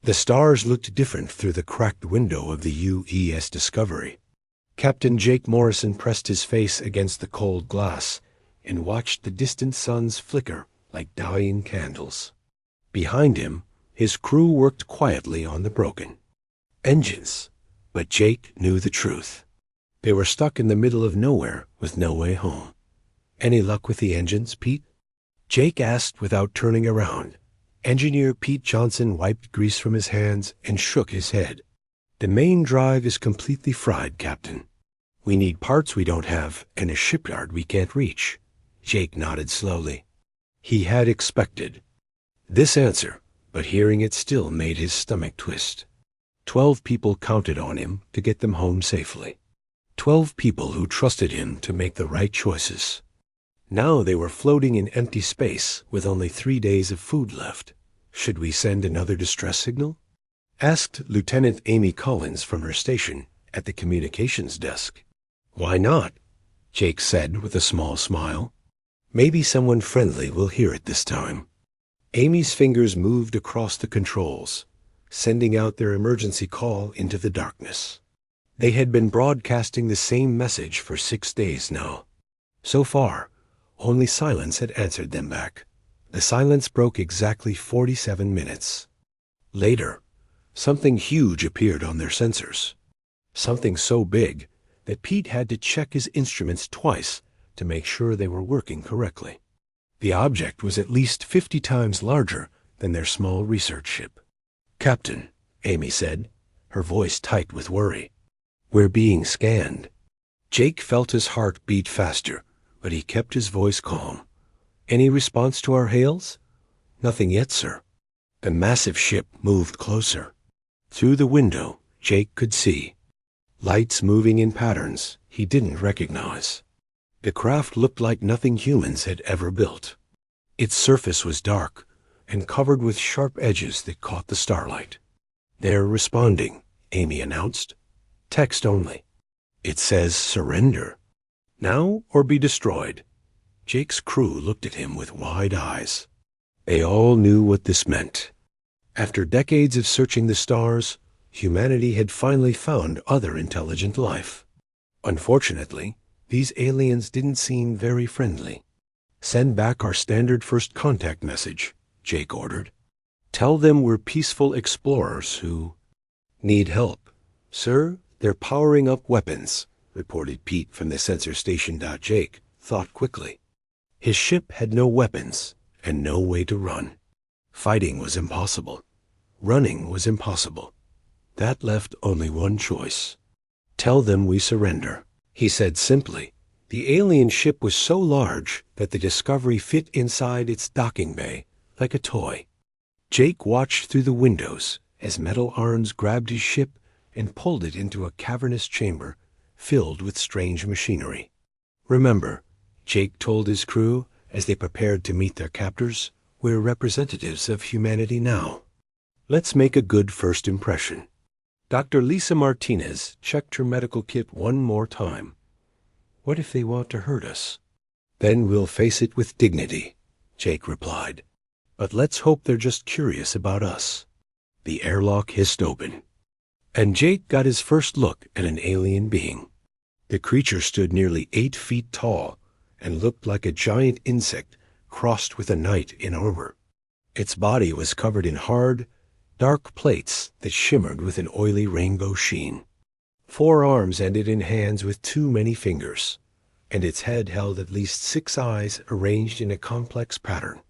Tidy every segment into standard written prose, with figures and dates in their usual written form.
The stars looked different through the cracked window of the UES Discovery. Captain Jake Morrison pressed his face against the cold glass and watched the distant suns flicker like dying candles. Behind him, his crew worked quietly on the broken engines, but Jake knew the truth. They were stuck in the middle of nowhere with no way home. "Any luck with the engines, Pete?" Jake asked without turning around. Engineer Pete Johnson wiped grease from his hands and shook his head. "The main drive is completely fried, Captain. We need parts we don't have and a shipyard we can't reach." Jake nodded slowly. He had expected this answer, but hearing it still made his stomach twist. 12 people counted on him to get them home safely. 12 people who trusted him to make the right choices. Now they were floating in empty space with only 3 days of food left. "Should we send another distress signal?" asked Lieutenant Amy Collins from her station at the communications desk. "Why not?" Jake said with a small smile. "Maybe someone friendly will hear it this time." Amy's fingers moved across the controls, sending out their emergency call into the darkness. They had been broadcasting the same message for 6 days now. So far, only silence had answered them back. The silence broke exactly 47 minutes. Later, something huge appeared on their sensors. Something so big that Pete had to check his instruments twice to make sure they were working correctly. The object was at least 50 times larger than their small research ship. "Captain," Amy said, her voice tight with worry, "we're being scanned." Jake felt his heart beat faster, but he kept his voice calm. "Any response to our hails?" "Nothing yet, sir." The massive ship moved closer. Through the window, Jake could see lights moving in patterns he didn't recognize. The craft looked like nothing humans had ever built. Its surface was dark and covered with sharp edges that caught the starlight. "They're responding," Amy announced. "Text only. It says surrender. Now or be destroyed." Jake's crew looked at him with wide eyes. They all knew what this meant. After decades of searching the stars, humanity had finally found other intelligent life. Unfortunately, these aliens didn't seem very friendly. "Send back our standard first contact message," Jake ordered. "Tell them we're peaceful explorers who need help." "Sir, they're powering up weapons," reported Pete from the sensor station. Jake thought quickly. His ship had no weapons and no way to run. Fighting was impossible. Running was impossible. That left only one choice. "Tell them we surrender," he said simply. The alien ship was so large that the Discovery fit inside its docking bay like a toy. Jake watched through the windows as metal arms grabbed his ship and pulled it into a cavernous chamber filled with strange machinery. "Remember," Jake told his crew as they prepared to meet their captors, "we're representatives of humanity now. Let's make a good first impression." Dr. Lisa Martinez checked her medical kit one more time. "What if they want to hurt us?" "Then we'll face it with dignity," Jake replied. "But let's hope they're just curious about us." The airlock hissed open, and Jake got his first look at an alien being. The creature stood nearly 8 feet tall and looked like a giant insect crossed with a knight in armor. Its body was covered in hard, dark plates that shimmered with an oily rainbow sheen. 4 arms ended in hands with too many fingers, and its head held at least 6 eyes arranged in a complex pattern.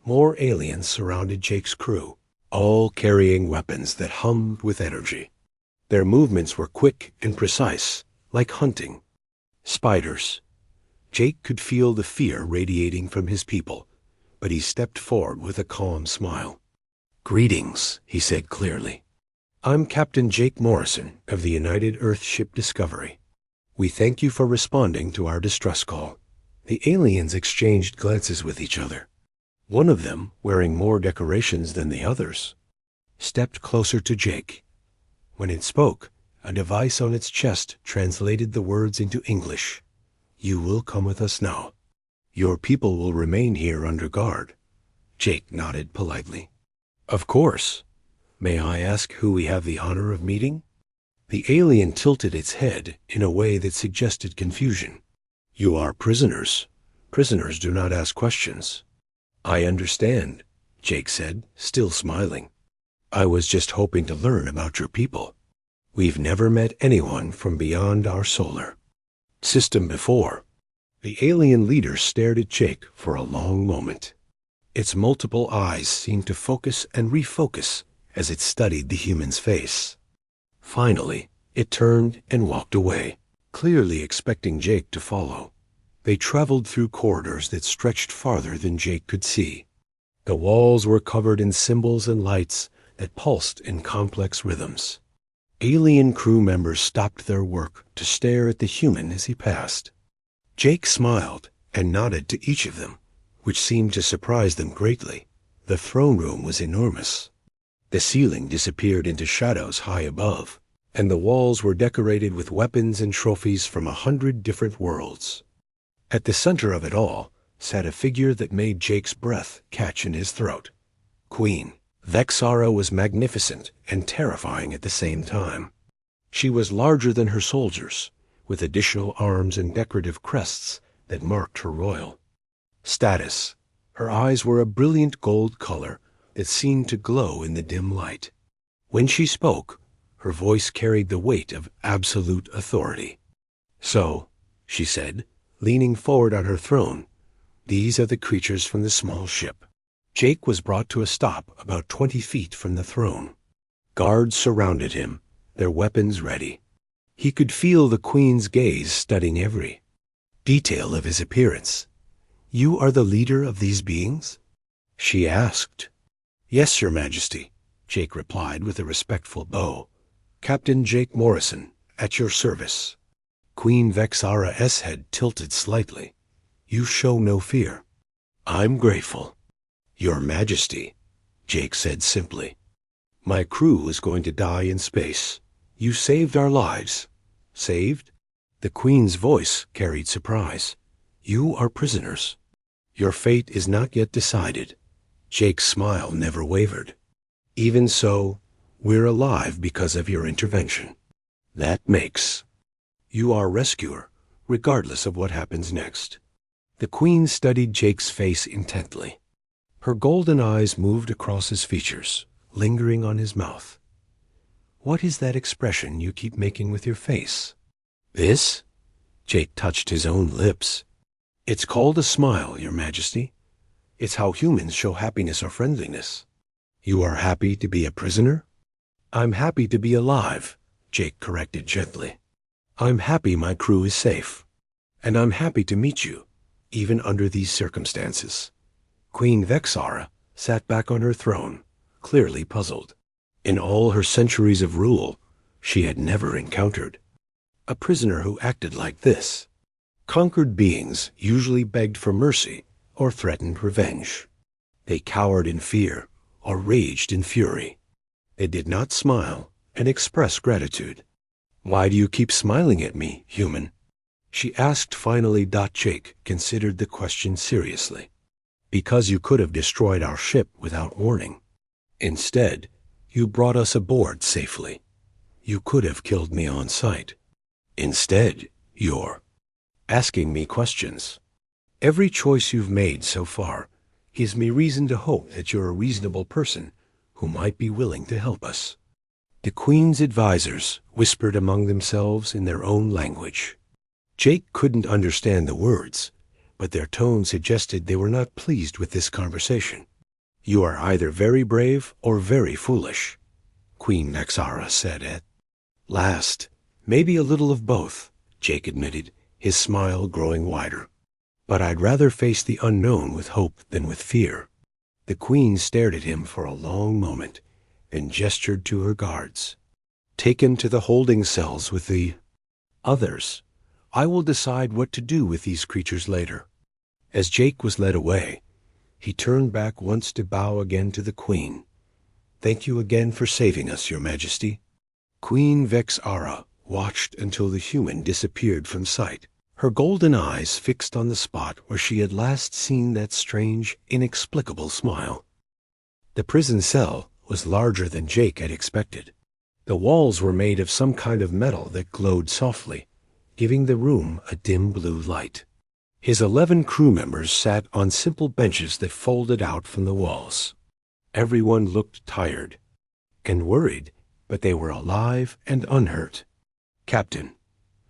More aliens surrounded Jake's crew, all carrying weapons that hummed with energy. Their movements were quick and precise, like hunting. Spiders. Jake could feel the fear radiating from his people, but he stepped forward with a calm smile. "Greetings," he said clearly. "I'm Captain Jake Morrison of the United Earthship Discovery. We thank you for responding to our distress call." The aliens exchanged glances with each other. One of them, wearing more decorations than the others, stepped closer to Jake. When it spoke, a device on its chest translated the words into English. "You will come with us now. Your people will remain here under guard." Jake nodded politely. "Of course. May I ask who we have the honor of meeting? The alien tilted its head in a way that suggested confusion. You are prisoners. Prisoners do not ask questions. I understand, Jake said, still smiling. I was just hoping to learn about your people. We've never met anyone from beyond our solar system before. The alien leader stared at Jake for a long moment. Its multiple eyes seemed to focus and refocus as it studied the human's face. Finally, it turned and walked away, clearly expecting Jake to follow. They traveled through corridors that stretched farther than Jake could see. The walls were covered in symbols and lights that pulsed in complex rhythms. Alien crew members stopped their work to stare at the human as he passed. Jake smiled and nodded to each of them, which seemed to surprise them greatly. The throne room was enormous. The ceiling disappeared into shadows high above, and the walls were decorated with weapons and trophies from 100 different worlds. At the center of it all sat a figure that made Jake's breath catch in his throat. Queen Vexara was magnificent and terrifying at the same time. She was larger than her soldiers, with additional arms and decorative crests that marked her royal status. Her eyes were a brilliant gold color that seemed to glow in the dim light. When she spoke, her voice carried the weight of absolute authority. So, she said, leaning forward on her throne, these are the creatures from the small ship. Jake was brought to a stop about 20 feet from the throne. Guards surrounded him, their weapons ready. He could feel the Queen's gaze studying every detail of his appearance. You are the leader of these beings? She asked. Yes, Your Majesty, Jake replied with a respectful bow. Captain Jake Morrison, at your service. Queen Vexara's head tilted slightly. You show no fear. I'm grateful. Your Majesty, Jake said simply. My crew is going to die in space. You saved our lives. Saved? The Queen's voice carried surprise. You are prisoners. Your fate is not yet decided. Jake's smile never wavered. Even so, we're alive because of your intervention. That makes you our rescuer, regardless of what happens next. The Queen studied Jake's face intently. Her golden eyes moved across his features, lingering on his mouth. What is that expression you keep making with your face? This? Jake touched his own lips. It's called a smile, Your Majesty. It's how humans show happiness or friendliness. You are happy to be a prisoner? I'm happy to be alive, Jake corrected gently. I'm happy my crew is safe. And I'm happy to meet you, even under these circumstances. Queen Vexara sat back on her throne, clearly puzzled. In all her centuries of rule, she had never encountered a prisoner who acted like this. Conquered beings usually begged for mercy or threatened revenge. They cowered in fear or raged in fury. They did not smile and express gratitude. Why do you keep smiling at me, human? She asked finally. Jake considered the question seriously. Because you could have destroyed our ship without warning. Instead, you brought us aboard safely. You could have killed me on sight. Instead, you're asking me questions. Every choice you've made so far gives me reason to hope that you're a reasonable person who might be willing to help us. The Queen's advisors whispered among themselves in their own language. Jake couldn't understand the words, but their tone suggested they were not pleased with this conversation. You are either very brave or very foolish, Queen Vexara said at last. Maybe a little of both, Jake admitted, his smile growing wider. But I'd rather face the unknown with hope than with fear. The Queen stared at him for a long moment, then gestured to her guards. Take him to the holding cells with the others. I will decide what to do with these creatures later. As Jake was led away, he turned back once to bow again to the Queen. Thank you again for saving us, Your Majesty. Queen Vexara watched until the human disappeared from sight, her golden eyes fixed on the spot where she had last seen that strange, inexplicable smile. The prison cell was larger than Jake had expected. The walls were made of some kind of metal that glowed softly, giving the room a dim blue light. His 11 crew members sat on simple benches that folded out from the walls. Everyone looked tired and worried, but they were alive and unhurt. "Captain,"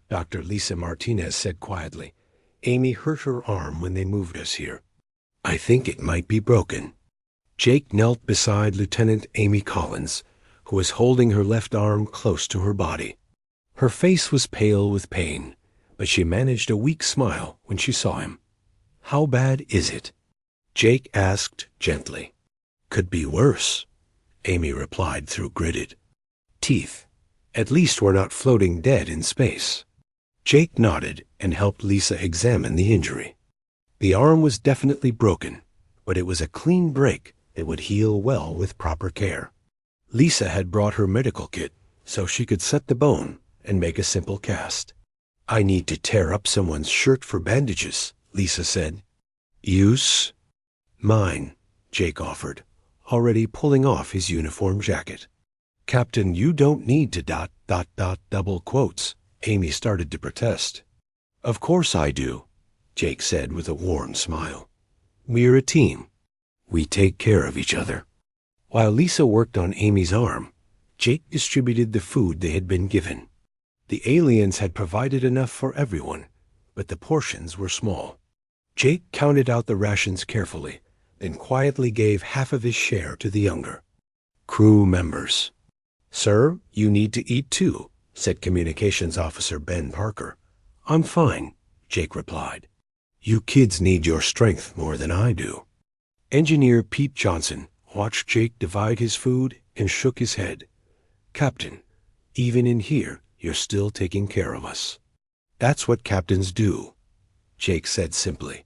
Dr. Lisa Martinez said quietly, "Amy hurt her arm when they moved us here. I think it might be broken." Jake knelt beside Lieutenant Amy Collins, who was holding her left arm close to her body. Her face was pale with pain, but she managed a weak smile when she saw him. "How bad is it?" Jake asked gently. "Could be worse," Amy replied through gritted teeth. "At least we're not floating dead in space." Jake nodded and helped Lisa examine the injury. The arm was definitely broken, but it was a clean break that would heal well with proper care. Lisa had brought her medical kit so she could set the bone and make a simple cast. "I need to tear up someone's shirt for bandages," Lisa said. "Use mine," Jake offered, already pulling off his uniform jacket. "Captain, you don't need to ... double quotes," Amy started to protest. "Of course I do," Jake said with a warm smile. "We're a team. We take care of each other." While Lisa worked on Amy's arm, Jake distributed the food they had been given. The aliens had provided enough for everyone, but the portions were small. Jake counted out the rations carefully, then quietly gave half of his share to the younger crew members. "Sir, you need to eat too," said Communications Officer Ben Parker. "I'm fine," Jake replied. "You kids need your strength more than I do." Engineer Pete Johnson watched Jake divide his food and shook his head. "Captain, even in here, you're still taking care of us." "That's what captains do," Jake said simply.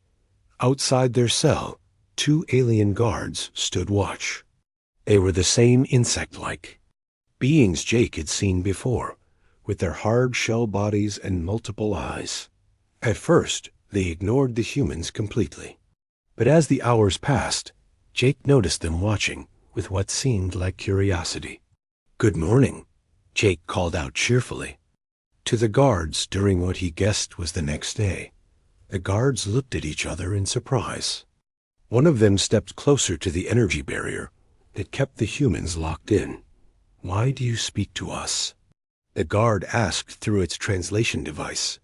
Outside their cell, 2 alien guards stood watch. They were the same insect-like beings Jake had seen before, with their hard shell bodies and multiple eyes. At first, they ignored the humans completely. But as the hours passed, Jake noticed them watching with what seemed like curiosity. "Good morning," Jake called out cheerfully to the guards during what he guessed was the next day. The guards looked at each other in surprise. One of them stepped closer to the energy barrier that kept the humans locked in. "Why do you speak to us?" the guard asked through its translation device.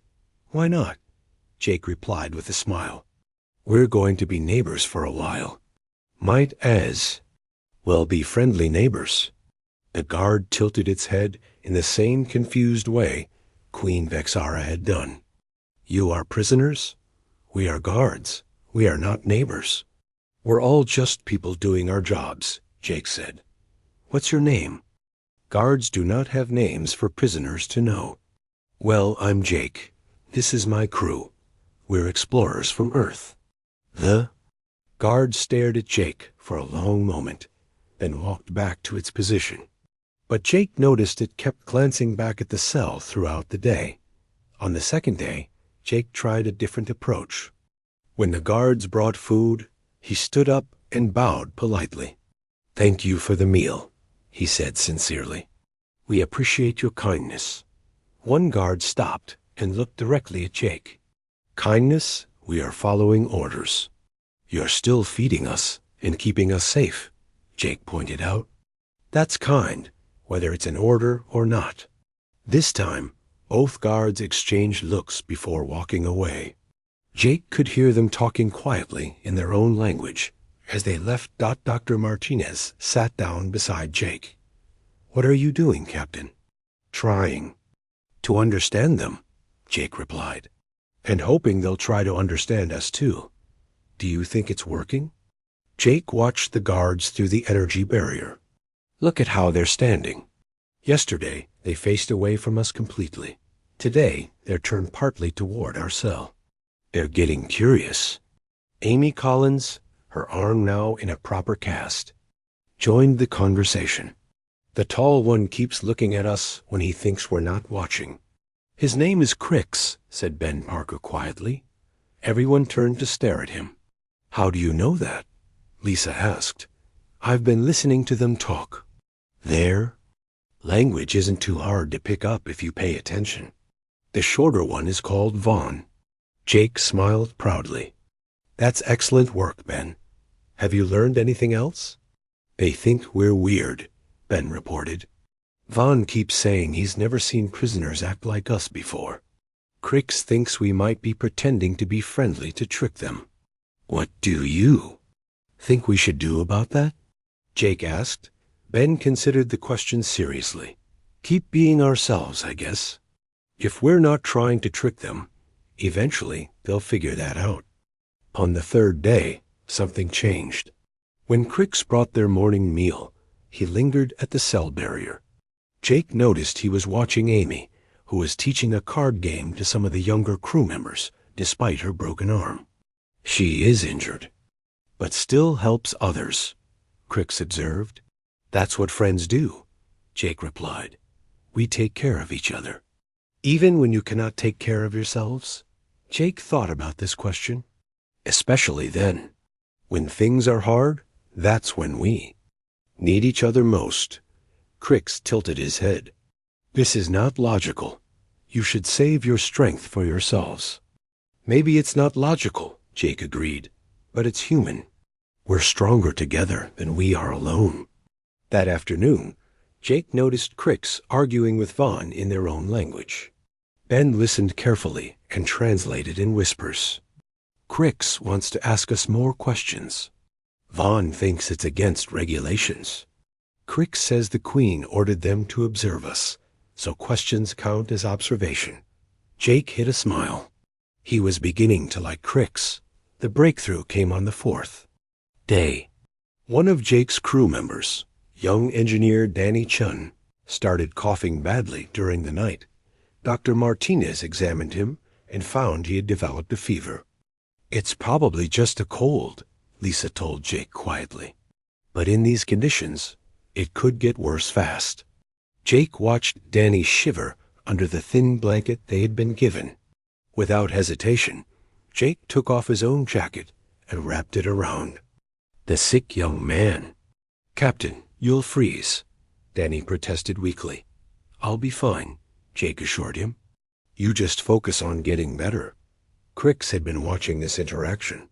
"Why not?" Jake replied with a smile. "We're going to be neighbors for a while. Might as well be friendly neighbors." The guard tilted its head in the same confused way Queen Vexara had done. "You are prisoners? We are guards. We are not neighbors." "We're all just people doing our jobs," Jake said. "What's your name?" Guards do not have names for prisoners to know. "Well, I'm Jake. This is my crew. We're explorers from Earth." The guard stared at Jake for a long moment, then walked back to its position. But Jake noticed it kept glancing back at the cell throughout the day. On the second day, Jake tried a different approach. When the guards brought food, he stood up and bowed politely. "Thank you for the meal," he said sincerely. "We appreciate your kindness." One guard stopped and looked directly at Jake. "Kindness? We are following orders." "You're still feeding us and keeping us safe," Jake pointed out. "That's kind, whether it's an order or not." This time, both guards exchanged looks before walking away. Jake could hear them talking quietly in their own language as they left. Dr. Martinez sat down beside Jake. "What are you doing, Captain?" "Trying to understand them," Jake replied. "And hoping they'll try to understand us too." "Do you think it's working?" Jake watched the guards through the energy barrier. "Look at how they're standing. Yesterday, they faced away from us completely. Today, they're turned partly toward our cell. They're getting curious." Amy Collins, her arm now in a proper cast, joined the conversation. "The tall one keeps looking at us when he thinks we're not watching." "His name is Crix," said Ben Parker quietly. Everyone turned to stare at him. "How do you know that?" Lisa asked. I've been listening to them talk. Their language isn't too hard to pick up if you pay attention. The shorter one is called Vaughn. Jake smiled proudly. That's excellent work, Ben. Have you learned anything else? They think we're weird, Ben reported. Vaughn keeps saying he's never seen prisoners act like us before. Crix thinks we might be pretending to be friendly to trick them. What do you think we should do about that? Jake asked. Ben considered the question seriously. Keep being ourselves, I guess. If we're not trying to trick them, eventually they'll figure that out. On the third day, something changed. When Crix brought their morning meal, he lingered at the cell barrier. Jake noticed he was watching Amy, who was teaching a card game to some of the younger crew members, despite her broken arm. She is injured, but still helps others, Crix observed. That's what friends do, Jake replied. We take care of each other. Even when you cannot take care of yourselves? Jake thought about this question. Especially then. When things are hard, that's when we need each other most. Crix tilted his head. This is not logical. You should save your strength for yourselves. Maybe it's not logical, Jake agreed, but it's human. We're stronger together than we are alone. That afternoon, Jake noticed Crix arguing with Vaughn in their own language. Ben listened carefully and translated in whispers. Crix wants to ask us more questions. Vaughn thinks it's against regulations. Crix says the Queen ordered them to observe us, so questions count as observation. Jake hid a smile. He was beginning to like Crix. The breakthrough came on the fourth day. One of Jake's crew members, young engineer Danny Chun, started coughing badly during the night. Dr. Martinez examined him and found he had developed a fever. It's probably just a cold, Lisa told Jake quietly. But in these conditions, it could get worse fast. Jake watched Danny shiver under the thin blanket they had been given. Without hesitation, Jake took off his own jacket and wrapped it around the sick young man. Captain, you'll freeze, Danny protested weakly. I'll be fine, Jake assured him. You just focus on getting better. Crix had been watching this interaction.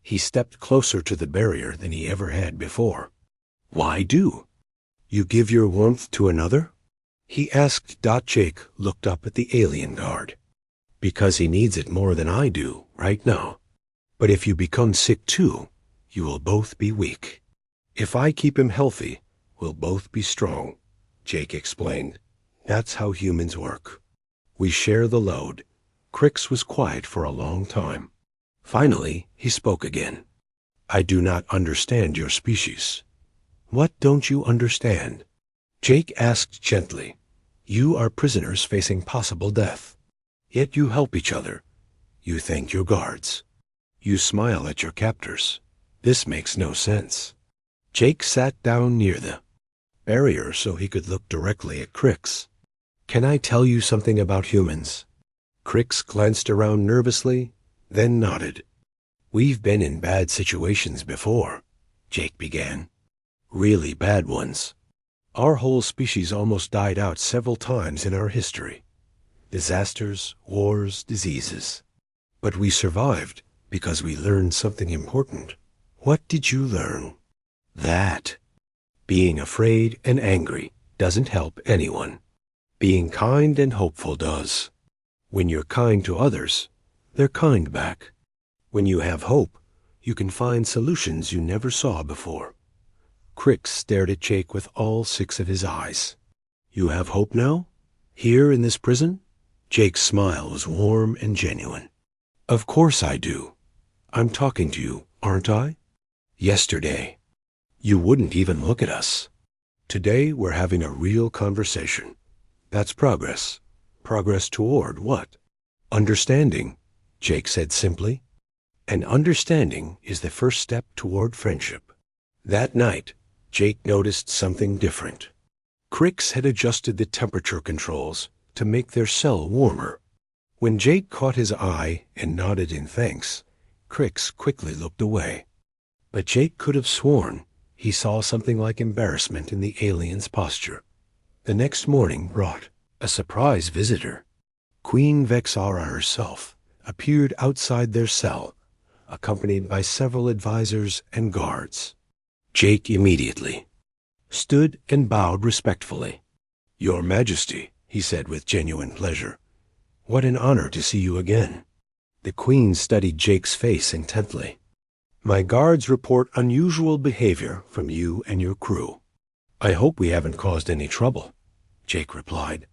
He stepped closer to the barrier than he ever had before. Why do? You give your warmth to another? He asked. Jake looked up at the alien guard. Because he needs it more than I do right now. But if you become sick too, you will both be weak. If I keep him healthy, we'll both be strong, Jake explained. That's how humans work. We share the load. Crix was quiet for a long time. Finally, he spoke again. I do not understand your species. What don't you understand? Jake asked gently. You are prisoners facing possible death. Yet you help each other. You thank your guards. You smile at your captors. This makes no sense. Jake sat down near the barrier so he could look directly at Crix. Can I tell you something about humans? Crix glanced around nervously, then nodded. We've been in bad situations before, Jake began. Really bad ones. Our whole species almost died out several times in our history. Disasters, wars, diseases. But we survived because we learned something important. What did you learn? That being afraid and angry doesn't help anyone. Being kind and hopeful does. When you're kind to others, they're kind back. When you have hope, you can find solutions you never saw before. Crix stared at Jake with all 6 of his eyes. You have hope now? Here in this prison? Jake's smile was warm and genuine. Of course I do. I'm talking to you, aren't I? Yesterday, you wouldn't even look at us. Today we're having a real conversation. That's progress. Progress toward what? Understanding, Jake said simply. And understanding is the first step toward friendship. That night, Jake noticed something different. Crix had adjusted the temperature controls to make their cell warmer. When Jake caught his eye and nodded in thanks, Crix quickly looked away. But Jake could have sworn He saw something like embarrassment in the alien's posture. The next morning brought a surprise visitor. Queen Vexara herself appeared outside their cell, accompanied by several advisors and guards. Jake immediately stood and bowed respectfully. "Your Majesty," he said with genuine pleasure, "what an honor to see you again." The Queen studied Jake's face intently. "My guards report unusual behavior from you and your crew. I hope we haven't caused any trouble," Jake replied.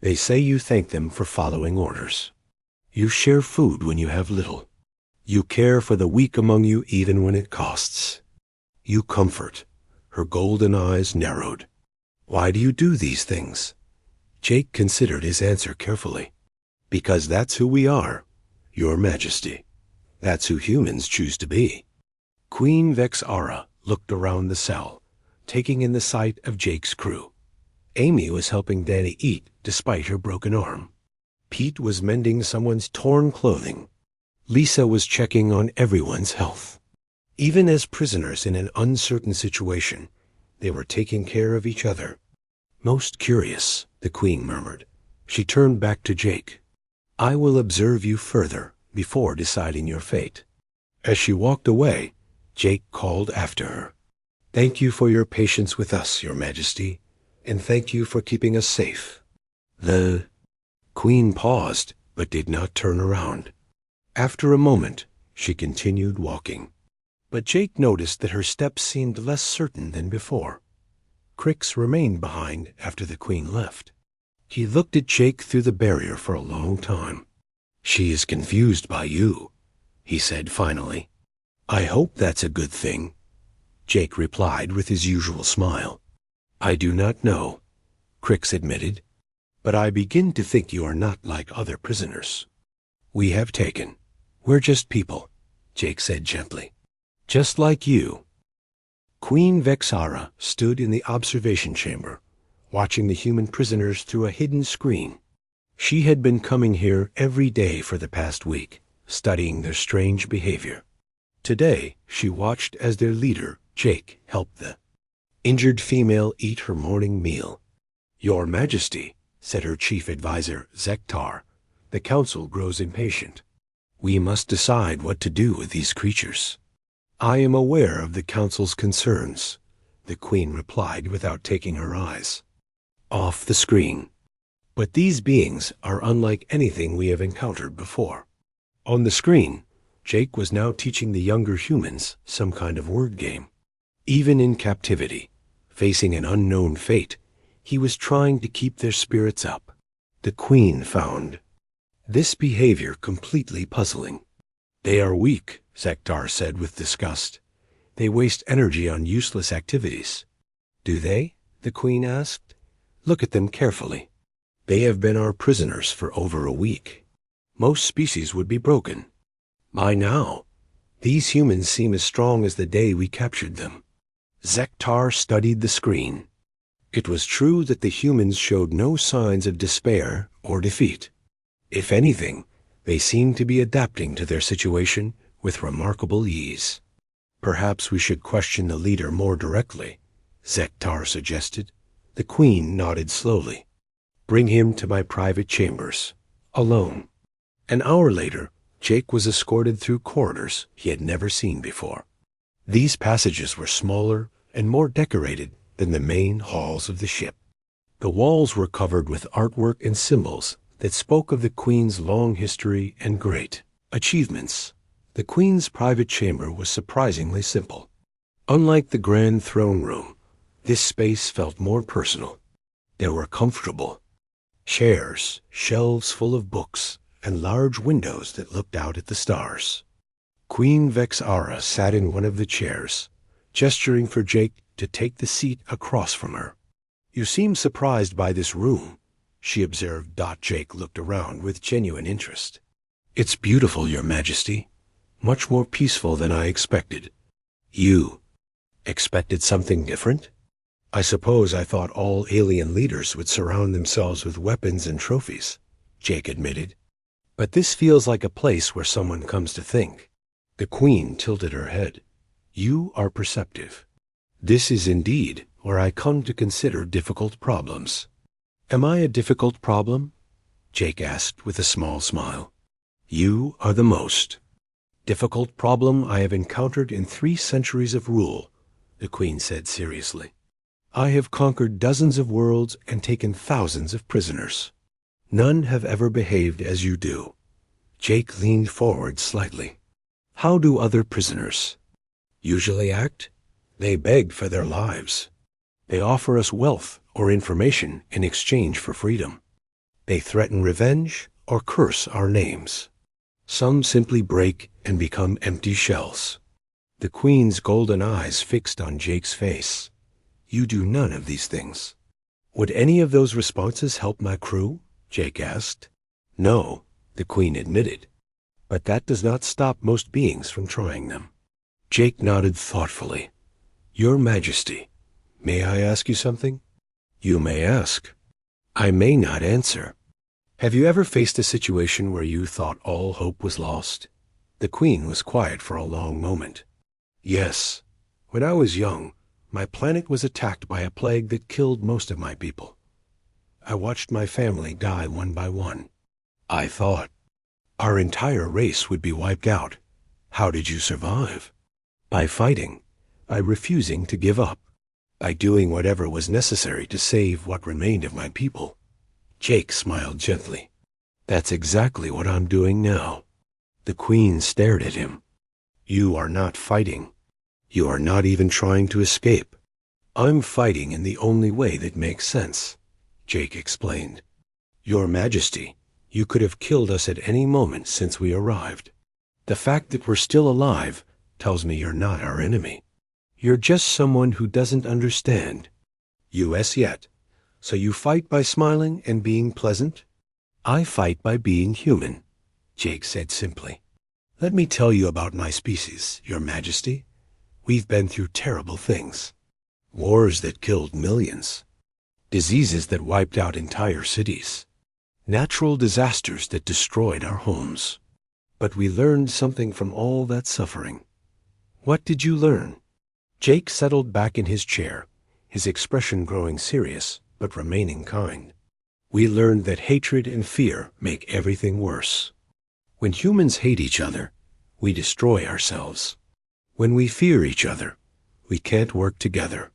"They say you thank them for following orders. You share food when you have little. You care for the weak among you even when it costs. You comfort." Her golden eyes narrowed. "Why do you do these things?" Jake considered his answer carefully. "Because that's who we are, Your Majesty. That's who humans choose to be." Queen Vexara looked around the cell, taking in the sight of Jake's crew. Amy was helping Danny eat despite her broken arm. Pete was mending someone's torn clothing. Lisa was checking on everyone's health. Even as prisoners in an uncertain situation, they were taking care of each other. "Most curious," the Queen murmured. She turned back to Jake. "I will observe you further before deciding your fate." As she walked away, Jake called after her. "Thank you for your patience with us, Your Majesty, and thank you for keeping us safe." The Queen paused, but did not turn around. After a moment, she continued walking. But Jake noticed that her steps seemed less certain than before. Crix remained behind after the Queen left. He looked at Jake through the barrier for a long time. "She is confused by you," he said finally. "I hope that's a good thing," Jake replied with his usual smile. "I do not know," Crix admitted, "but I begin to think you are not like other prisoners we have taken. We're just people," Jake said gently. "Just like you." Queen Vexara stood in the observation chamber, watching the human prisoners through a hidden screen. She had been coming here every day for the past week, studying their strange behavior. Today, she watched as their leader, Jake, helped the injured female eat her morning meal. "Your Majesty," said her chief advisor, Zektar, "the council grows impatient. We must decide what to do with these creatures." "I am aware of the council's concerns," the Queen replied without taking her eyes off the screen. "But these beings are unlike anything we have encountered before." On the screen, Jake was now teaching the younger humans some kind of word game. Even in captivity, facing an unknown fate, he was trying to keep their spirits up. The Queen found this behavior completely puzzling. "They are weak," Zektar said with disgust. "They waste energy on useless activities." "Do they?" the Queen asked. "Look at them carefully. They have been our prisoners for over a week. Most species would be broken by now. These humans seem as strong as the day we captured them." Zektar studied the screen. It was true that the humans showed no signs of despair or defeat. If anything, they seemed to be adapting to their situation with remarkable ease. "Perhaps we should question the leader more directly," Zektar suggested. The Queen nodded slowly. "Bring him to my private chambers, alone." An hour later, Jake was escorted through corridors he had never seen before. These passages were smaller and more decorated than the main halls of the ship. The walls were covered with artwork and symbols that spoke of the Queen's long history and great achievements. The Queen's private chamber was surprisingly simple. Unlike the grand throne room, this space felt more personal. There were comfortable chairs, shelves full of books, and large windows that looked out at the stars. Queen Vexara sat in one of the chairs, gesturing for Jake to take the seat across from her. "You seem surprised by this room," she observed. Jake looked around with genuine interest. "It's beautiful, Your Majesty. Much more peaceful than I expected." "You expected something different?" "I suppose I thought all alien leaders would surround themselves with weapons and trophies," Jake admitted. "But this feels like a place where someone comes to think." The Queen tilted her head. "You are perceptive. This is indeed where I come to consider difficult problems. Am I a difficult problem? Jake asked with a small smile. You are the most difficult problem I have encountered in 3 centuries of rule, the Queen said seriously. I have conquered dozens of worlds and taken thousands of prisoners. None have ever behaved as you do. Jake leaned forward slightly. How do other prisoners usually act? They beg for their lives. They offer us wealth or information in exchange for freedom. They threaten revenge or curse our names. Some simply break and become empty shells. The Queen's golden eyes fixed on Jake's face. You do none of these things. Would any of those responses help my crew? Jake asked. No, the Queen admitted. But that does not stop most beings from trying them. Jake nodded thoughtfully. Your Majesty, may I ask you something? You may ask. I may not answer. Have you ever faced a situation where you thought all hope was lost? The Queen was quiet for a long moment. Yes. When I was young, my planet was attacked by a plague that killed most of my people. I watched my family die one by one. I thought, our entire race would be wiped out. How did you survive? By fighting, by refusing to give up, by doing whatever was necessary to save what remained of my people. Jake smiled gently. That's exactly what I'm doing now. The Queen stared at him. You are not fighting. You are not even trying to escape. I'm fighting in the only way that makes sense, Jake explained. Your Majesty, you could have killed us at any moment since we arrived. The fact that we're still alive tells me you're not our enemy. You're just someone who doesn't understand. US yet. So you fight by smiling and being pleasant? I fight by being human, Jake said simply. Let me tell you about my species, Your Majesty. We've been through terrible things. Wars that killed millions. Diseases that wiped out entire cities. Natural disasters that destroyed our homes. But we learned something from all that suffering. What did you learn? Jake settled back in his chair, his expression growing serious, but remaining kind. We learned that hatred and fear make everything worse. When humans hate each other, we destroy ourselves. When we fear each other, we can't work together.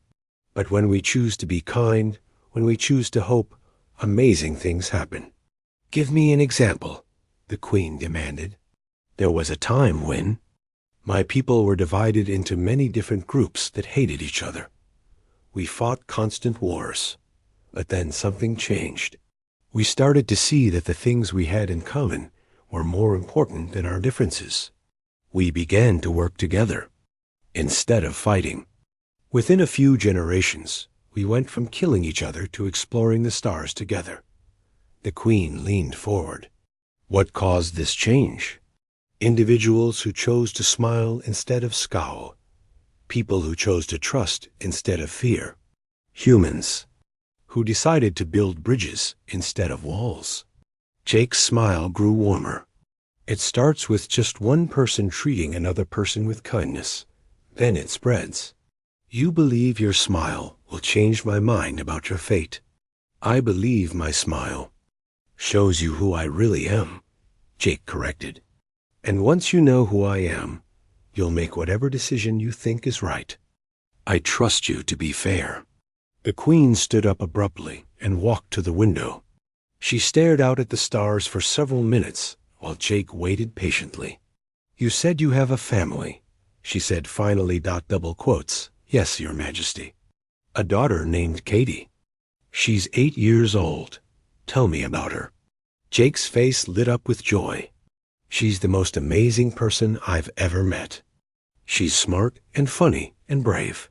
But when we choose to be kind, when we choose to hope, amazing things happen. Give me an example, the Queen demanded. There was a time when my people were divided into many different groups that hated each other. We fought constant wars. But then something changed. We started to see that the things we had in common were more important than our differences. We began to work together, instead of fighting. Within a few generations, we went from killing each other to exploring the stars together. The Queen leaned forward. What caused this change? Individuals who chose to smile instead of scowl. People who chose to trust instead of fear. Humans who decided to build bridges instead of walls. Jake's smile grew warmer. It starts with just one person treating another person with kindness. Then it spreads. You believe your smile will change my mind about your fate. I believe my smile shows you who I really am, Jake corrected. And once you know who I am, you'll make whatever decision you think is right. I trust you to be fair. The Queen stood up abruptly and walked to the window. She stared out at the stars for several minutes while Jake waited patiently. You said you have a family, she said finally. Double quotes. Yes, Your Majesty. A daughter named Katie. She's 8 years old. Tell me about her. Jake's face lit up with joy. She's the most amazing person I've ever met. She's smart and funny and brave.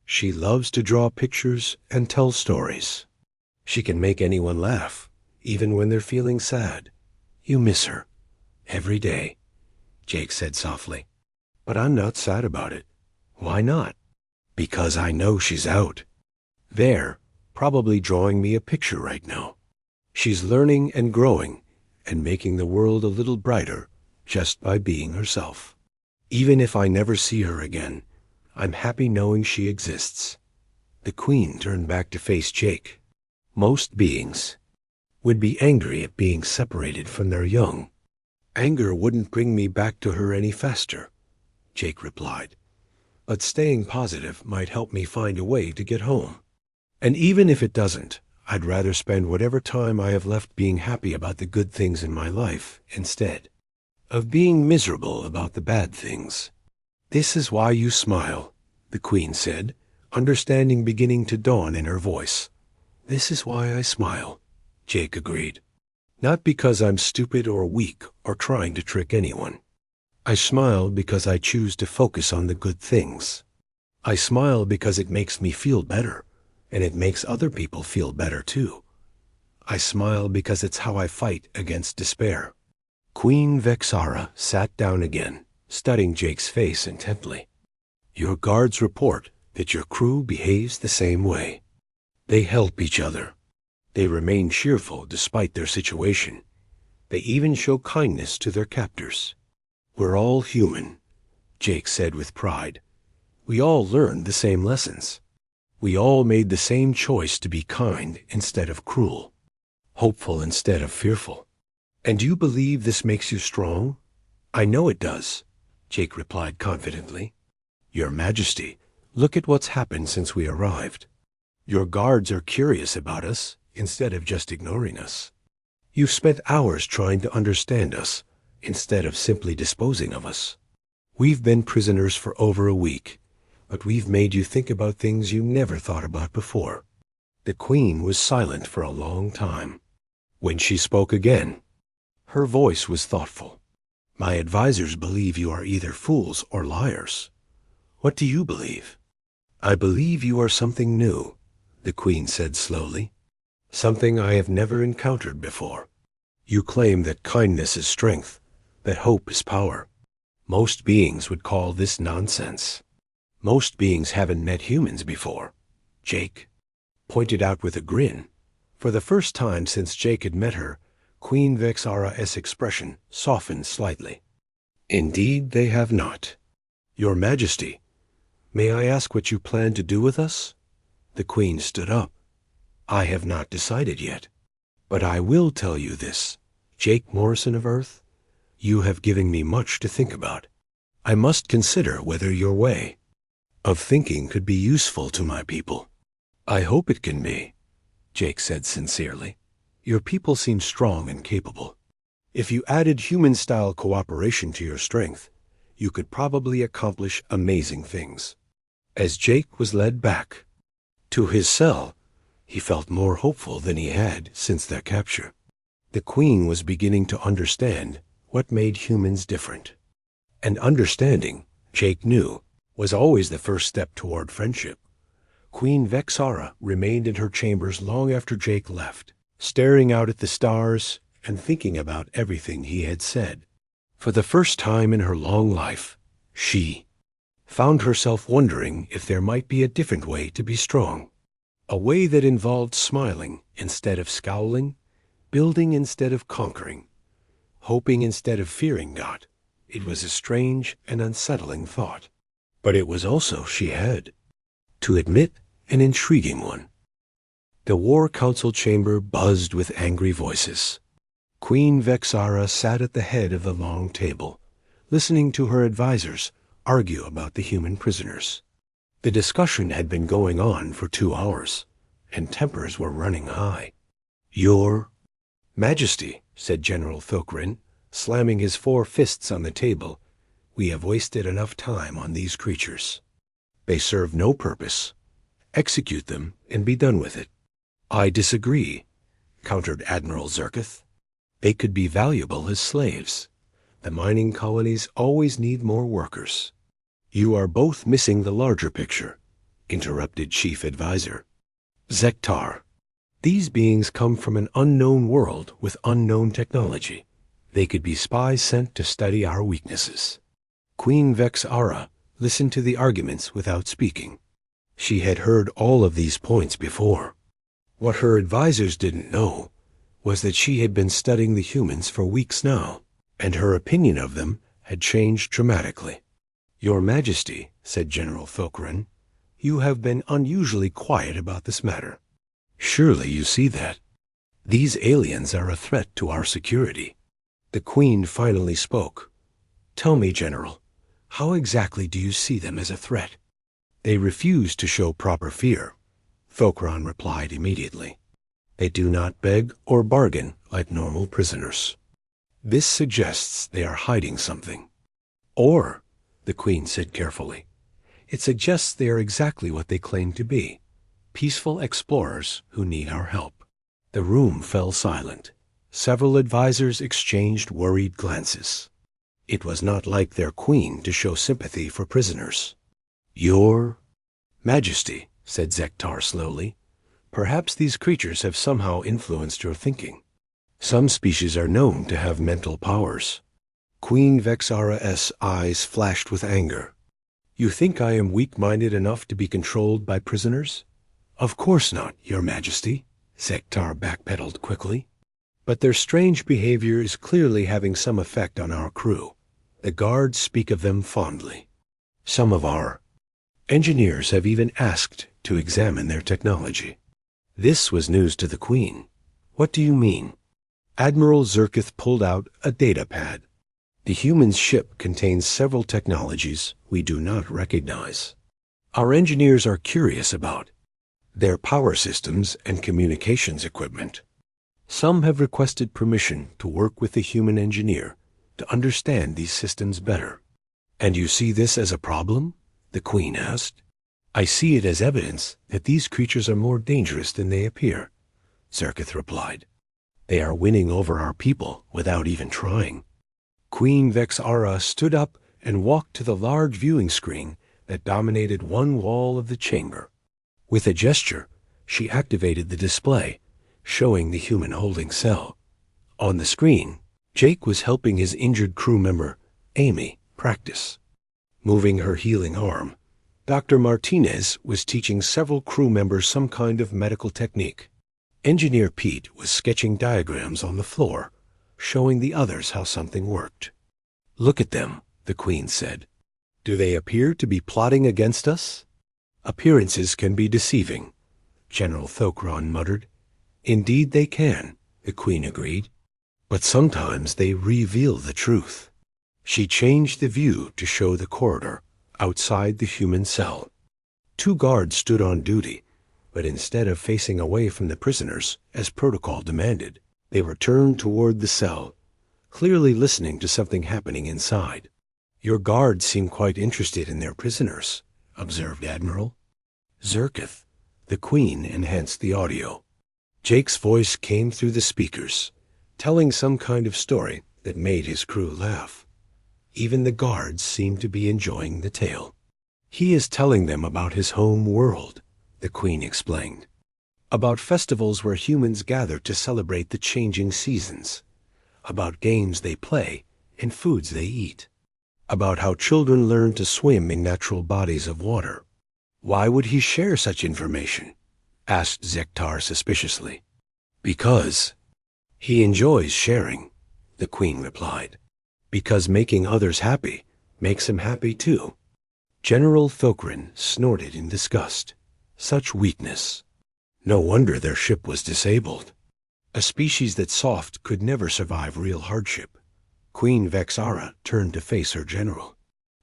She loves to draw pictures and tell stories. She can make anyone laugh, even when they're feeling sad. You miss her. Every day, Jake said softly. But I'm not sad about it. Why not? Because I know she's out. There, probably drawing me a picture right now. She's learning and growing and making the world a little brighter just by being herself. Even if I never see her again, I'm happy knowing she exists." The Queen turned back to face Jake. "Most beings would be angry at being separated from their young. Anger wouldn't bring me back to her any faster," Jake replied. "But staying positive might help me find a way to get home. And even if it doesn't, I'd rather spend whatever time I have left being happy about the good things in my life instead of being miserable about the bad things." "This is why you smile," the Queen said, understanding beginning to dawn in her voice. "This is why I smile," Jake agreed. "Not because I'm stupid or weak or trying to trick anyone. I smile because I choose to focus on the good things. I smile because it makes me feel better, and it makes other people feel better too. I smile because it's how I fight against despair." Queen Vexara sat down again, studying Jake's face intently. "Your guards report that your crew behaves the same way. They help each other. They remain cheerful despite their situation. They even show kindness to their captors. We're all human," Jake said with pride. "We all learned the same lessons. We all made the same choice to be kind instead of cruel, hopeful instead of fearful. And you believe this makes you strong?" "I know it does," Jake replied confidently. "Your Majesty, look at what's happened since we arrived. Your guards are curious about us instead of just ignoring us. You've spent hours trying to understand us instead of simply disposing of us. We've been prisoners for over a week, but we've made you think about things you never thought about before." The Queen was silent for a long time. When she spoke again, her voice was thoughtful. "My advisors believe you are either fools or liars. What do you believe?" "I believe you are something new," the Queen said slowly. "Something I have never encountered before. You claim that kindness is strength, that hope is power. Most beings would call this nonsense. Most beings haven't met humans before," Jake pointed out with a grin. For the first time since Jake had met her, Queen Vexara's expression softened slightly. "Indeed they have not. Your Majesty, may I ask what you plan to do with us?" The Queen stood up. "I have not decided yet. But I will tell you this, Jake Morrison of Earth. You have given me much to think about. I must consider whether your way of thinking could be useful to my people." "I hope it can be," Jake said sincerely. "Your people seem strong and capable. If you added human-style cooperation to your strength, you could probably accomplish amazing things." As Jake was led back to his cell, he felt more hopeful than he had since their capture. The Queen was beginning to understand what made humans different. And understanding, Jake knew, was always the first step toward friendship. Queen Vexara remained in her chambers long after Jake left, staring out at the stars and thinking about everything he had said. For the first time in her long life, she found herself wondering if there might be a different way to be strong. A way that involved smiling instead of scowling, building instead of conquering, hoping instead of fearing God. It was a strange and unsettling thought. But it was also, she had to admit, an intriguing one. The War Council chamber buzzed with angry voices. Queen Vexara sat at the head of the long table, listening to her advisors argue about the human prisoners. The discussion had been going on for 2 hours, and tempers were running high. "Your Majesty," said General Thokrin, slamming his 4 fists on the table, "we have wasted enough time on these creatures. They serve no purpose. Execute them and be done with it." "I disagree," countered Admiral Zerketh. "They could be valuable as slaves. The mining colonies always need more workers." "You are both missing the larger picture," interrupted Chief Advisor Zektar. "These beings come from an unknown world with unknown technology. They could be spies sent to study our weaknesses." Queen Vexara listened to the arguments without speaking. She had heard all of these points before. What her advisors didn't know was that she had been studying the humans for weeks now, and her opinion of them had changed dramatically. Your Majesty, said General Thokren, you have been unusually quiet about this matter. Surely you see that. These aliens are a threat to our security. The Queen finally spoke. Tell me, General, how exactly do you see them as a threat? They refuse to show proper fear, Thokran replied immediately. They do not beg or bargain like normal prisoners. This suggests they are hiding something. Or, the Queen said carefully, it suggests they are exactly what they claim to be, peaceful explorers who need our help. The room fell silent. Several advisors exchanged worried glances. It was not like their Queen to show sympathy for prisoners. Your Majesty, said Zektar slowly, perhaps these creatures have somehow influenced your thinking. Some species are known to have mental powers. Queen Vexara's eyes flashed with anger. You think I am weak-minded enough to be controlled by prisoners? Of course not, Your Majesty, Zektar backpedaled quickly. But their strange behavior is clearly having some effect on our crew. The guards speak of them fondly. Some of our engineers have even asked to examine their technology. This was news to the Queen. What do you mean? Admiral Zerkith pulled out a data pad. The human ship contains several technologies we do not recognize. Our engineers are curious about their power systems and communications equipment. Some have requested permission to work with the human engineer to understand these systems better. And you see this as a problem? The Queen asked. I see it as evidence that these creatures are more dangerous than they appear, Zerkith replied. They are winning over our people without even trying. Queen Vexara stood up and walked to the large viewing screen that dominated one wall of the chamber. With a gesture, she activated the display, showing the human holding cell. On the screen, Jake was helping his injured crew member, Amy, practice. Moving her healing arm, Dr. Martinez was teaching several crew members some kind of medical technique. Engineer Pete was sketching diagrams on the floor, showing the others how something worked. Look at them, the Queen said. Do they appear to be plotting against us? Appearances can be deceiving, General Thokran muttered. Indeed they can, the Queen agreed. But sometimes they reveal the truth. She changed the view to show the corridor outside the human cell. 2 guards stood on duty, but instead of facing away from the prisoners, as protocol demanded, they were turned toward the cell, clearly listening to something happening inside. Your guards seem quite interested in their prisoners, observed Admiral. Zerkith, the Queen enhanced the audio. Jake's voice came through the speakers, telling some kind of story that made his crew laugh. Even the guards seemed to be enjoying the tale. He is telling them about his home world, the Queen explained. About festivals where humans gather to celebrate the changing seasons. About games they play and foods they eat. About how children learn to swim in natural bodies of water. Why would he share such information? Asked Zektar suspiciously. Because he enjoys sharing, the Queen replied. Because making others happy makes him happy too. General Thokren snorted in disgust. Such weakness. No wonder their ship was disabled. A species that soft could never survive real hardship. Queen Vexara turned to face her general.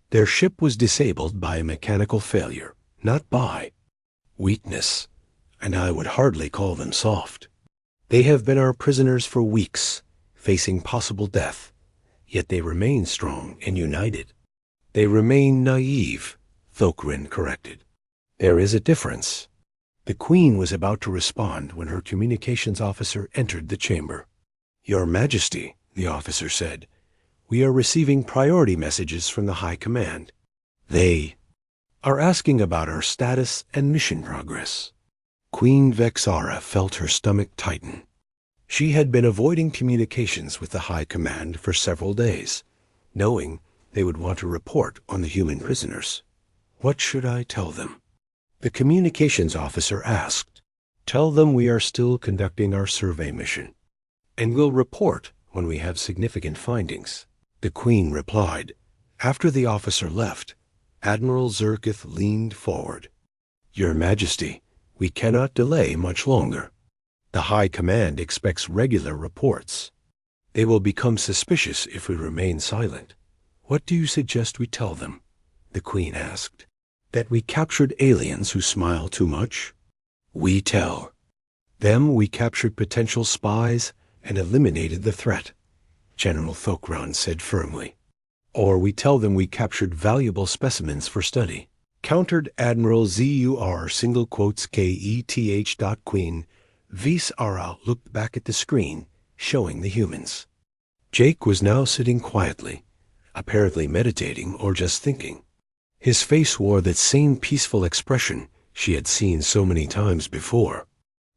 Their ship was disabled by a mechanical failure, not by weakness, and I would hardly call them soft. They have been our prisoners for weeks, facing possible death, yet they remain strong and united. They remain naive, Thokren corrected. There is a difference. The Queen was about to respond when her communications officer entered the chamber. Your Majesty, the officer said, we are receiving priority messages from the High Command. They are asking about our status and mission progress. Queen Vexara felt her stomach tighten. She had been avoiding communications with the High Command for several days, knowing they would want to report on the human prisoners. What should I tell them? The communications officer asked. Tell them we are still conducting our survey mission, and will report when we have significant findings. The Queen replied. After the officer left, Admiral Zerkith leaned forward. Your Majesty, we cannot delay much longer. The High Command expects regular reports. They will become suspicious if we remain silent. What do you suggest we tell them? The Queen asked. That we captured aliens who smile too much? We tell them we captured potential spies and eliminated the threat, General Thokran said firmly. Or we tell them we captured valuable specimens for study, countered Admiral ZUR _KETH. Queen Vis Ara looked back at the screen, showing the humans. Jake was now sitting quietly, apparently meditating or just thinking. His face wore that same peaceful expression she had seen so many times before.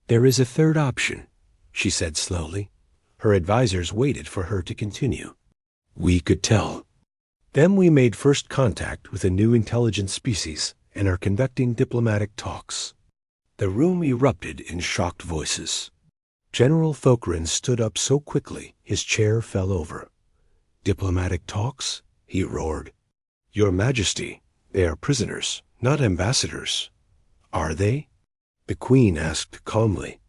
There is a third option, she said slowly. Her advisors waited for her to continue. We could tell them we made first contact with a new intelligent species and are conducting diplomatic talks. The room erupted in shocked voices. General Thokran stood up so quickly his chair fell over. Diplomatic talks? He roared. Your Majesty, they are prisoners, not ambassadors. Are they? The Queen asked calmly.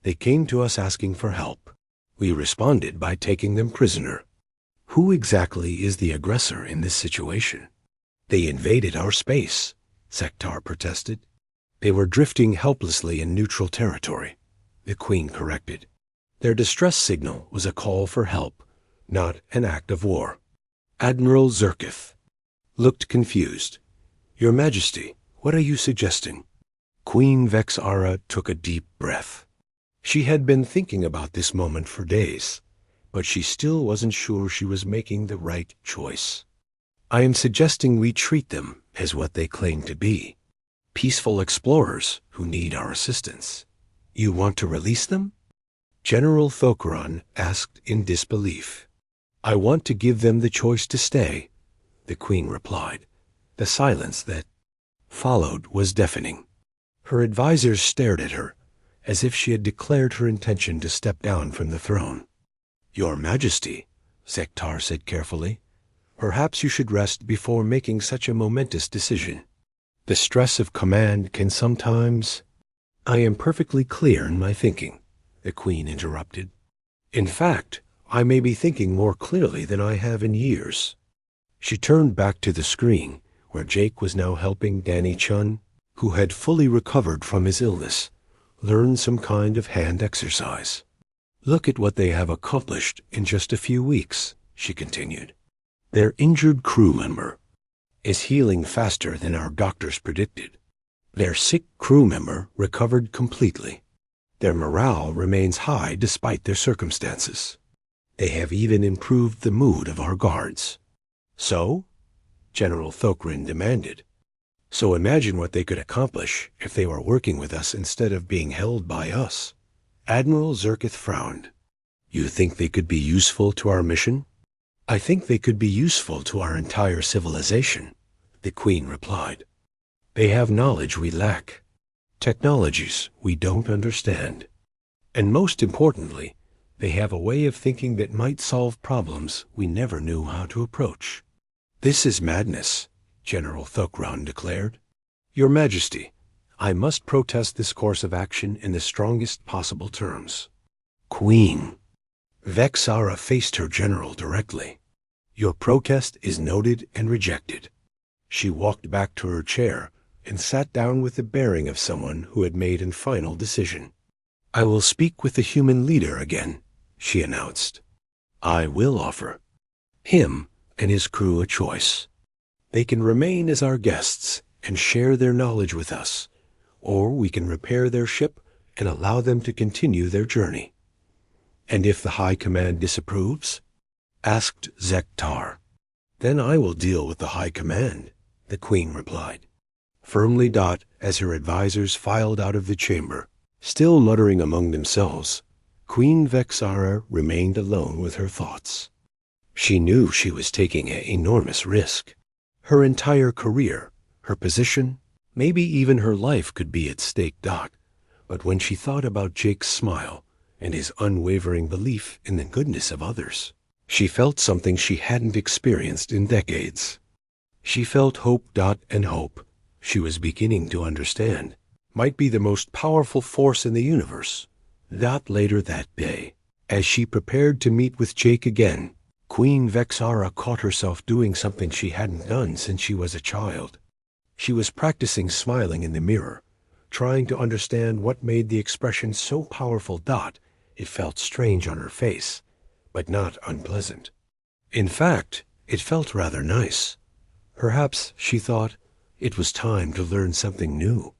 They came to us asking for help. We responded by taking them prisoner. Who exactly is the aggressor in this situation? They invaded our space, Sektar protested. They were drifting helplessly in neutral territory, the Queen corrected. Their distress signal was a call for help, not an act of war. Admiral Zerkith looked confused. Your Majesty, what are you suggesting? Queen Vexara took a deep breath. She had been thinking about this moment for days, but she still wasn't sure she was making the right choice. I am suggesting we treat them as what they claim to be, peaceful explorers who need our assistance. You want to release them? General Thokran asked in disbelief. I want to give them the choice to stay, the Queen replied. The silence that followed was deafening. Her advisors stared at her, as if she had declared her intention to step down from the throne. Your Majesty, Sektar said carefully, perhaps you should rest before making such a momentous decision. The stress of command can sometimes— I am perfectly clear in my thinking, the Queen interrupted. In fact, I may be thinking more clearly than I have in years. She turned back to the screen, where Jake was now helping Danny Chun, who had fully recovered from his illness, learn some kind of hand exercise. Look at what they have accomplished in just a few weeks, she continued. Their injured crew member is healing faster than our doctors predicted. Their sick crew member recovered completely. Their morale remains high despite their circumstances. They have even improved the mood of our guards. So? General Thokran demanded. So imagine what they could accomplish if they were working with us instead of being held by us. Admiral Zerkith frowned. You think they could be useful to our mission? I think they could be useful to our entire civilization, the Queen replied. They have knowledge we lack, technologies we don't understand, and most importantly, they have a way of thinking that might solve problems we never knew how to approach. This is madness, General Thokran declared. Your Majesty, I must protest this course of action in the strongest possible terms. Queen Vexara faced her general directly. Your protest is noted and rejected. She walked back to her chair and sat down with the bearing of someone who had made a final decision. I will speak with the human leader again, she announced. I will offer him and his crew a choice. They can remain as our guests and share their knowledge with us, or we can repair their ship and allow them to continue their journey. And if the High Command disapproves? Asked Sektar. Then I will deal with the High Command, the Queen replied. Firmly as her advisors filed out of the chamber, still muttering among themselves, Queen Vexara remained alone with her thoughts. She knew she was taking an enormous risk. Her entire career, her position, maybe even her life could be at stake. But when she thought about Jake's smile and his unwavering belief in the goodness of others, she felt something she hadn't experienced in decades. She felt hope. And hope, she was beginning to understand, might be the most powerful force in the universe. Later that day, as she prepared to meet with Jake again, Queen Vexara caught herself doing something she hadn't done since she was a child. She was practicing smiling in the mirror, trying to understand what made the expression so powerful. It felt strange on her face, but not unpleasant. In fact, it felt rather nice. Perhaps, she thought, it was time to learn something new.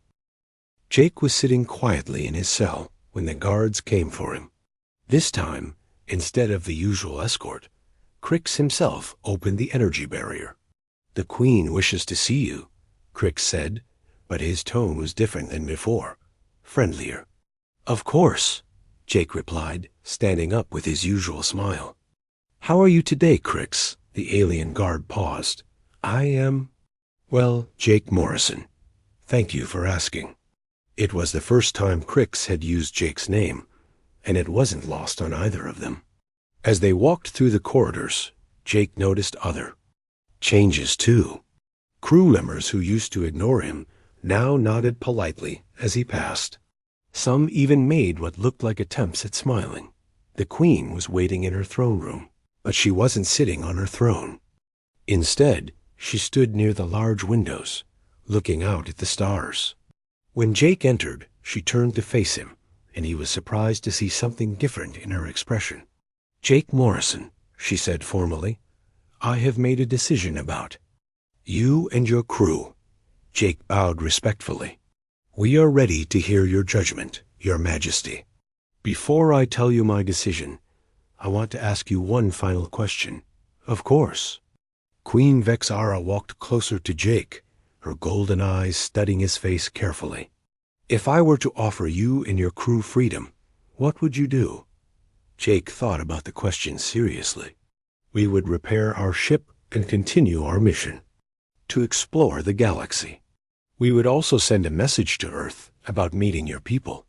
Jake was sitting quietly in his cell when the guards came for him. This time, instead of the usual escort, Crix himself opened the energy barrier. "The Queen wishes to see you," Crix said, but his tone was different than before, friendlier. "Of course," Jake replied, standing up with his usual smile. "How are you today, Crix?" The alien guard paused. "I am, well, Jake Morrison. Thank you for asking." It was the first time Crix had used Jake's name, and it wasn't lost on either of them. As they walked through the corridors, Jake noticed other changes too. Crew members who used to ignore him now nodded politely as he passed. Some even made what looked like attempts at smiling. The Queen was waiting in her throne room, but she wasn't sitting on her throne. Instead, she stood near the large windows, looking out at the stars. When Jake entered, she turned to face him, and he was surprised to see something different in her expression. "Jake Morrison," she said formally, "I have made a decision about you and your crew." Jake bowed respectfully. "We are ready to hear your judgment, Your Majesty. Before I tell you my decision, I want to ask you one final question." "Of course." Queen Vexara walked closer to Jake, her golden eyes studying his face carefully. "If I were to offer you and your crew freedom, what would you do?" Jake thought about the question seriously. "We would repair our ship and continue our mission to explore the galaxy. We would also send a message to Earth about meeting your people."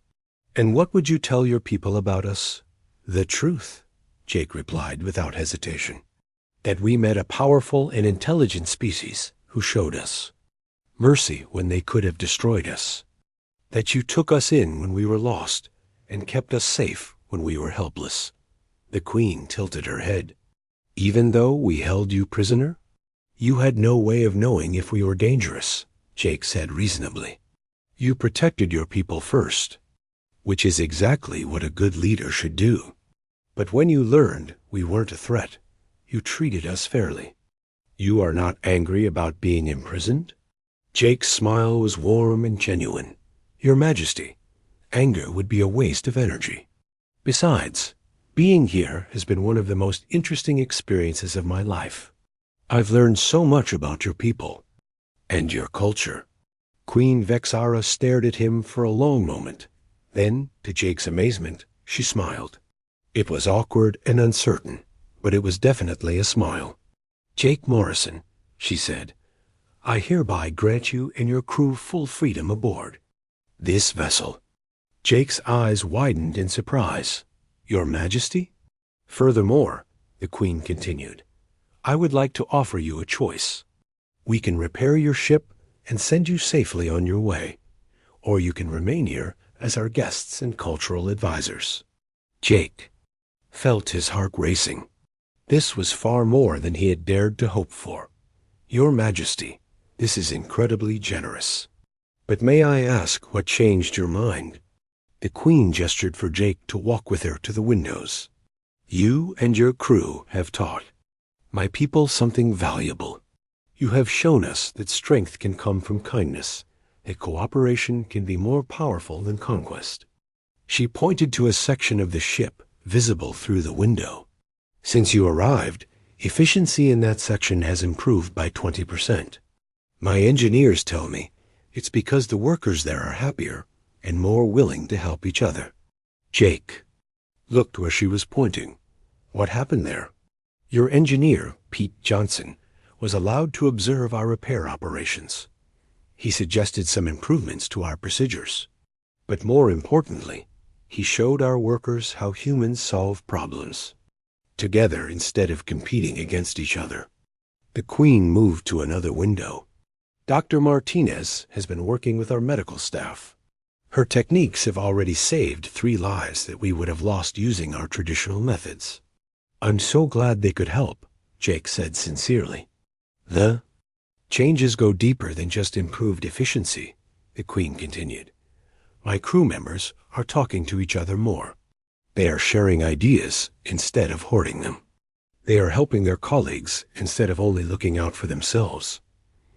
"And what would you tell your people about us?" "The truth," Jake replied without hesitation. "That we met a powerful and intelligent species who showed us mercy when they could have destroyed us. That you took us in when we were lost and kept us safe when we were helpless." The Queen tilted her head. "Even though we held you prisoner? You had no way of knowing if we were dangerous," Jake said reasonably. "You protected your people first, which is exactly what a good leader should do. But when you learned we weren't a threat, you treated us fairly. You are not angry about being imprisoned?" Jake's smile was warm and genuine. "Your Majesty, anger would be a waste of energy. Besides, being here has been one of the most interesting experiences of my life. I've learned so much about your people and your culture." Queen Vexara stared at him for a long moment. Then, to Jake's amazement, she smiled. It was awkward and uncertain, but it was definitely a smile. "Jake Morrison," she said, "I hereby grant you and your crew full freedom aboard this vessel." Jake's eyes widened in surprise. "Your Majesty?" "Furthermore," the Queen continued, "I would like to offer you a choice. We can repair your ship and send you safely on your way, or you can remain here as our guests and cultural advisors." Jake felt his heart racing. This was far more than he had dared to hope for. "Your Majesty, this is incredibly generous. But may I ask what changed your mind?" The Queen gestured for Jake to walk with her to the windows. "You and your crew have taught my people something valuable. You have shown us that strength can come from kindness, that cooperation can be more powerful than conquest." She pointed to a section of the ship visible through the window. "Since you arrived, efficiency in that section has improved by 20%. My engineers tell me it's because the workers there are happier and more willing to help each other." Jake looked where she was pointing. "What happened there?" "Your engineer, Pete Johnson, was allowed to observe our repair operations. He suggested some improvements to our procedures. But more importantly, he showed our workers how humans solve problems together instead of competing against each other." The Queen moved to another window. Dr. Martinez has been working with our medical staff. Her techniques have already saved 3 lives that we would have lost using our traditional methods. I'm so glad they could help, Jake said sincerely. The changes go deeper than just improved efficiency, the Queen continued. My crew members are talking to each other more. They are sharing ideas instead of hoarding them. They are helping their colleagues instead of only looking out for themselves.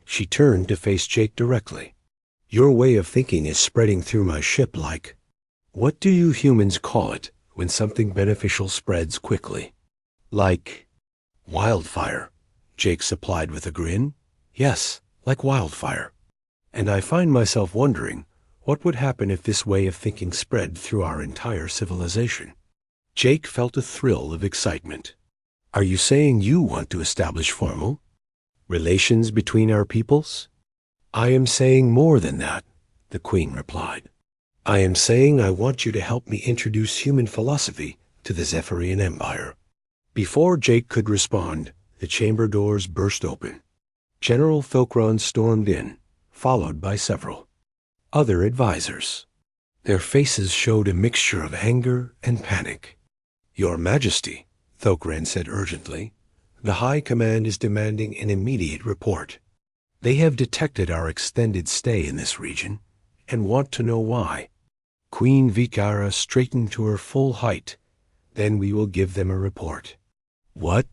She turned to face Jake directly. Your way of thinking is spreading through my ship like... What do you humans call it when something beneficial spreads quickly? Like wildfire, Jake supplied with a grin. Yes, like wildfire. And I find myself wondering, what would happen if this way of thinking spread through our entire civilization? Jake felt a thrill of excitement. Are you saying you want to establish formal relations between our peoples? I am saying more than that, the Queen replied. I am saying I want you to help me introduce human philosophy to the Zephyrian Empire. Before Jake could respond, the chamber doors burst open. General Thokron stormed in, followed by several other advisors. Their faces showed a mixture of anger and panic. Your Majesty, Thokran said urgently, the High Command is demanding an immediate report. They have detected our extended stay in this region and want to know why. Queen Vikara straightened to her full height. Then we will give them a report. What?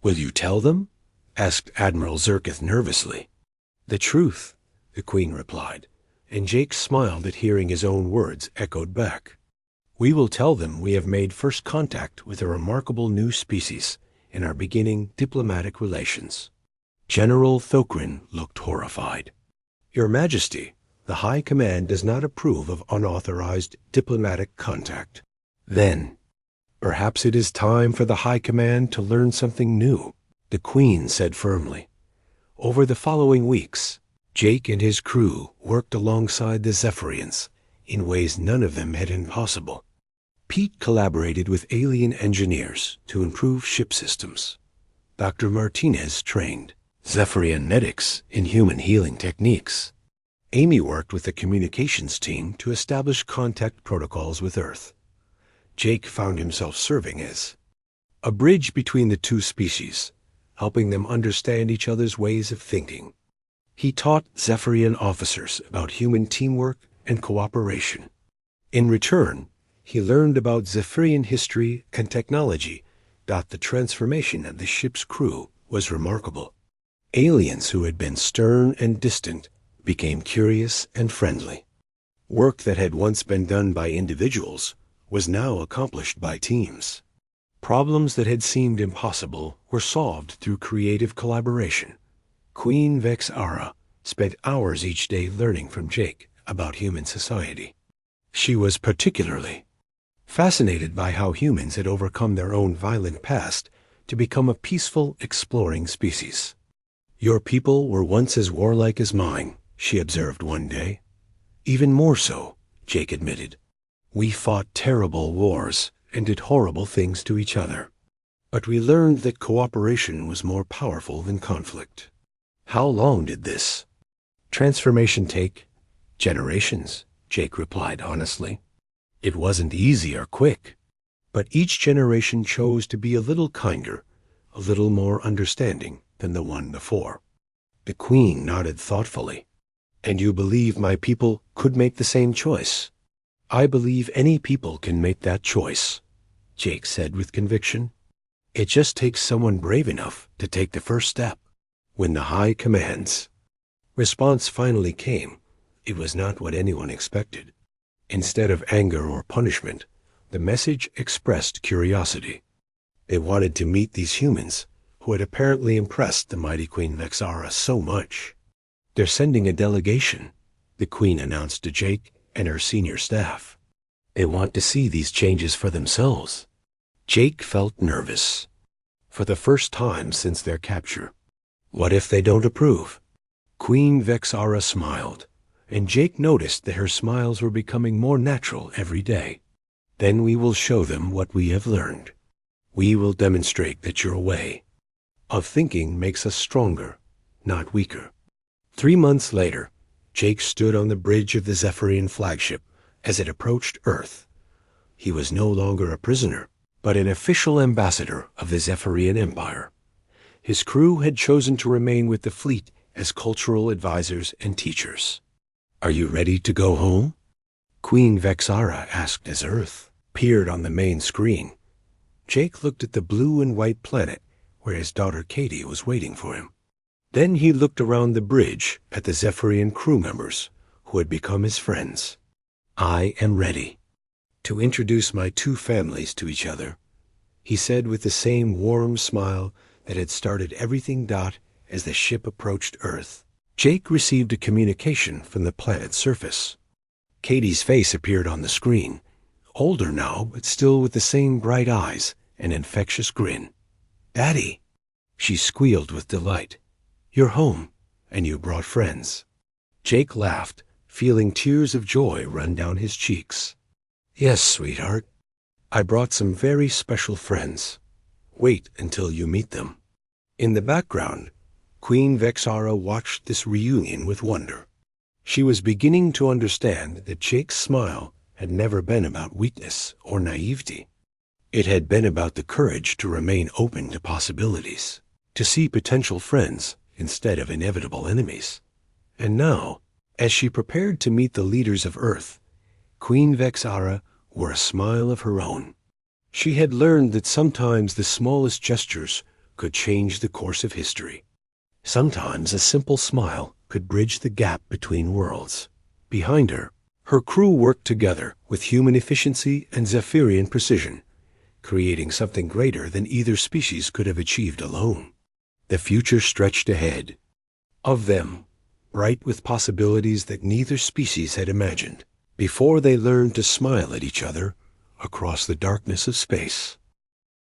Will you tell them? Asked Admiral Zerkith nervously. The truth, the Queen replied, and Jake smiled at hearing his own words echoed back. We will tell them we have made first contact with a remarkable new species and are beginning diplomatic relations. General Thokrin looked horrified. Your Majesty, the High Command does not approve of unauthorized diplomatic contact. Then, perhaps it is time for the High Command to learn something new, the Queen said firmly. Over the following weeks, Jake and his crew worked alongside the Zephyrians in ways none of them had been possible. Pete collaborated with alien engineers to improve ship systems. Dr. Martinez trained Zephyrian medics in human healing techniques. Amy worked with the communications team to establish contact protocols with Earth. Jake found himself serving as a bridge between the two species, helping them understand each other's ways of thinking. He taught Zephyrian officers about human teamwork and cooperation. In return, he learned about Zephyrian history and technology. The transformation of the ship's crew was remarkable. Aliens who had been stern and distant became curious and friendly. Work that had once been done by individuals was now accomplished by teams. Problems that had seemed impossible were solved through creative collaboration. Queen Vex-Ara spent hours each day learning from Jake about human society. She was particularly fascinated by how humans had overcome their own violent past to become a peaceful, exploring species. Your people were once as warlike as mine, she observed one day. Even more so, Jake admitted. We fought terrible wars and did horrible things to each other. But we learned that cooperation was more powerful than conflict. How long did this transformation take? Generations, Jake replied honestly. It wasn't easy or quick, but each generation chose to be a little kinder, a little more understanding than the one before. The Queen nodded thoughtfully. And you believe my people could make the same choice? I believe any people can make that choice, Jake said with conviction. It just takes someone brave enough to take the first step. When the High commands. Response finally came. It was not what anyone expected. Instead of anger or punishment, the message expressed curiosity. They wanted to meet these humans, who had apparently impressed the mighty Queen Vex-Ara so much. They're sending a delegation, the Queen announced to Jake and her senior staff. They want to see these changes for themselves. Jake felt nervous. For the first time since their capture. What if they don't approve? Queen Vex-Ara smiled, and Jake noticed that her smiles were becoming more natural every day. Then we will show them what we have learned. We will demonstrate that your way of thinking makes us stronger, not weaker. 3 months later, Jake stood on the bridge of the Zephyrian flagship as it approached Earth. He was no longer a prisoner, but an official ambassador of the Zephyrian Empire. His crew had chosen to remain with the fleet as cultural advisors and teachers. "Are you ready to go home?" Queen Vexara asked as Earth appeared on the main screen. Jake looked at the blue and white planet where his daughter Katie was waiting for him. Then he looked around the bridge at the Zephyrian crew members who had become his friends. "I am ready to introduce my two families to each other," he said with the same warm smile that had started everything. As the ship approached Earth, Jake received a communication from the planet's surface. Katie's face appeared on the screen, older now, but still with the same bright eyes and infectious grin. "Daddy," she squealed with delight. "You're home, and you brought friends." Jake laughed, feeling tears of joy run down his cheeks. "Yes, sweetheart. I brought some very special friends. Wait until you meet them." In the background, Queen Vexara watched this reunion with wonder. She was beginning to understand that Jake's smile had never been about weakness or naivety. It had been about the courage to remain open to possibilities, to see potential friends instead of inevitable enemies. And now, as she prepared to meet the leaders of Earth, Queen Vexara wore a smile of her own. She had learned that sometimes the smallest gestures could change the course of history. Sometimes a simple smile could bridge the gap between worlds. Behind her, her crew worked together with human efficiency and Zephyrian precision, creating something greater than either species could have achieved alone. The future stretched ahead of them, bright with possibilities that neither species had imagined, before they learned to smile at each other across the darkness of space.